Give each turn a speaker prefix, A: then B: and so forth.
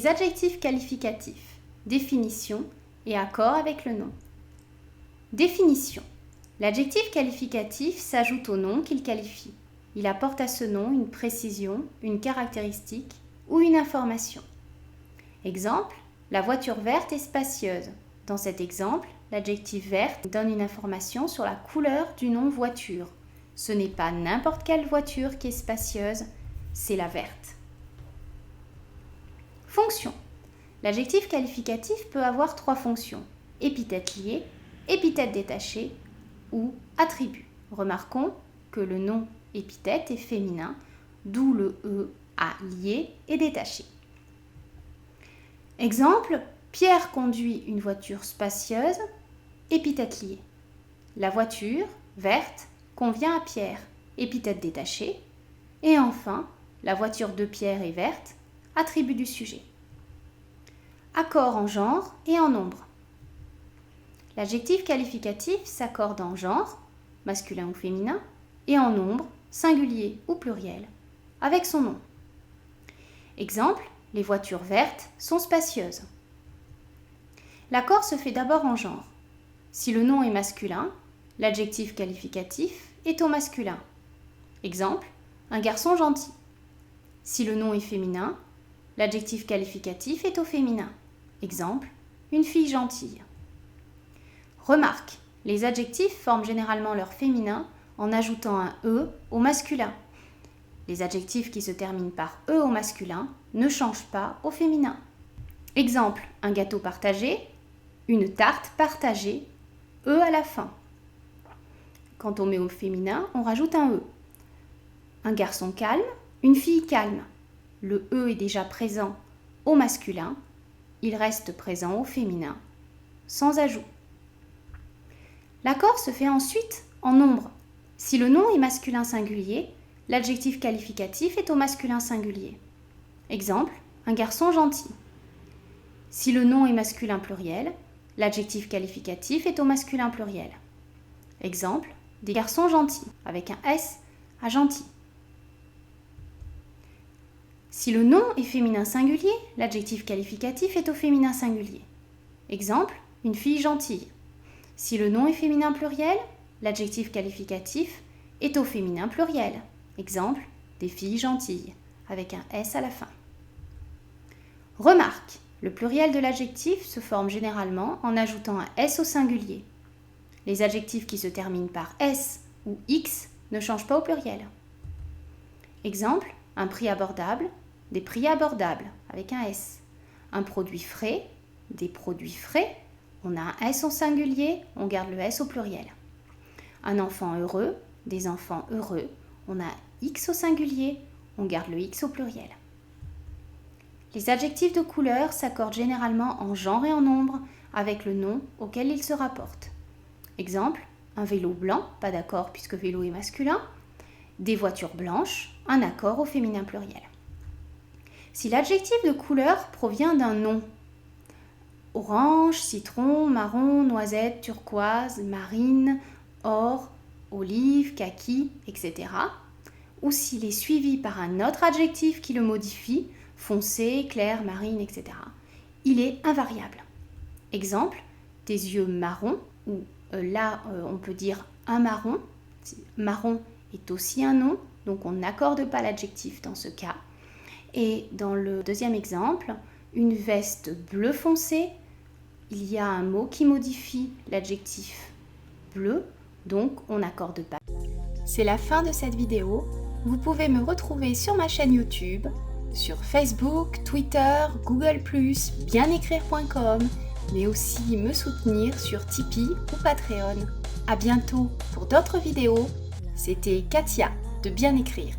A: Les adjectifs qualificatifs, définition et accord avec le nom. Définition. L'adjectif qualificatif s'ajoute au nom qu'il qualifie. Il apporte à ce nom une précision, une caractéristique ou une information. Exemple, la voiture verte est spacieuse. Dans cet exemple, l'adjectif verte donne une information sur la couleur du nom voiture. Ce n'est pas n'importe quelle voiture qui est spacieuse, c'est la verte. Fonction. L'adjectif qualificatif peut avoir 3 fonctions: épithète lié, épithète détaché ou attribut. Remarquons que le nom épithète est féminin, d'où le E à lié et détaché. Exemple, Pierre conduit une voiture spacieuse, épithète liée. La voiture, verte, convient à Pierre, épithète détachée. Et enfin, la voiture de Pierre est verte, attribut du sujet. Accord en genre et en nombre. L'adjectif qualificatif s'accorde en genre, masculin ou féminin, et en nombre, singulier ou pluriel, avec son nom. Exemple, les voitures vertes sont spacieuses. L'accord se fait d'abord en genre. Si le nom est masculin, l'adjectif qualificatif est au masculin. Exemple, un garçon gentil. Si le nom est féminin, l'adjectif qualificatif est au féminin. Exemple, une fille gentille. Remarque, les adjectifs forment généralement leur féminin en ajoutant un E au masculin. Les adjectifs qui se terminent par E au masculin ne changent pas au féminin. Exemple, un gâteau partagé, une tarte partagée, E à la fin. Quand on met au féminin, on rajoute un E. Un garçon calme, une fille calme. Le E est déjà présent au masculin, il reste présent au féminin, sans ajout. L'accord se fait ensuite en nombre. Si le nom est masculin singulier, l'adjectif qualificatif est au masculin singulier. Exemple, un garçon gentil. Si le nom est masculin pluriel, l'adjectif qualificatif est au masculin pluriel. Exemple, des garçons gentils, avec un S à gentil. Si le nom est féminin singulier, l'adjectif qualificatif est au féminin singulier. Exemple, une fille gentille. Si le nom est féminin pluriel, l'adjectif qualificatif est au féminin pluriel. Exemple, des filles gentilles, avec un S à la fin. Remarque, le pluriel de l'adjectif se forme généralement en ajoutant un S au singulier. Les adjectifs qui se terminent par S ou X ne changent pas au pluriel. Exemple, un prix abordable, des prix abordables, avec un S. Un produit frais, des produits frais, on a un S au singulier, on garde le S au pluriel. Un enfant heureux, des enfants heureux, on a X au singulier, on garde le X au pluriel. Les adjectifs de couleur s'accordent généralement en genre et en nombre avec le nom auquel ils se rapportent. Exemple, un vélo blanc, pas d'accord puisque vélo est masculin. Des voitures blanches, un accord au féminin pluriel. Si l'adjectif de couleur provient d'un nom, orange, citron, marron, noisette, turquoise, marine, or, olive, kaki, etc. ou s'il est suivi par un autre adjectif qui le modifie, foncé, clair, marine, etc., il est invariable. Exemple, des yeux marrons, ou là on peut dire un marron. Marron est aussi un nom, donc on n'accorde pas l'adjectif dans ce cas. Et dans le deuxième exemple, une veste bleu foncé, il y a un mot qui modifie l'adjectif bleu, donc on n'accorde pas. C'est la fin de cette vidéo. Vous pouvez me retrouver sur ma chaîne YouTube, sur Facebook, Twitter, Google+, bienécrire.com, mais aussi me soutenir sur Tipeee ou Patreon. À bientôt pour d'autres vidéos. C'était Katia de Bien Écrire.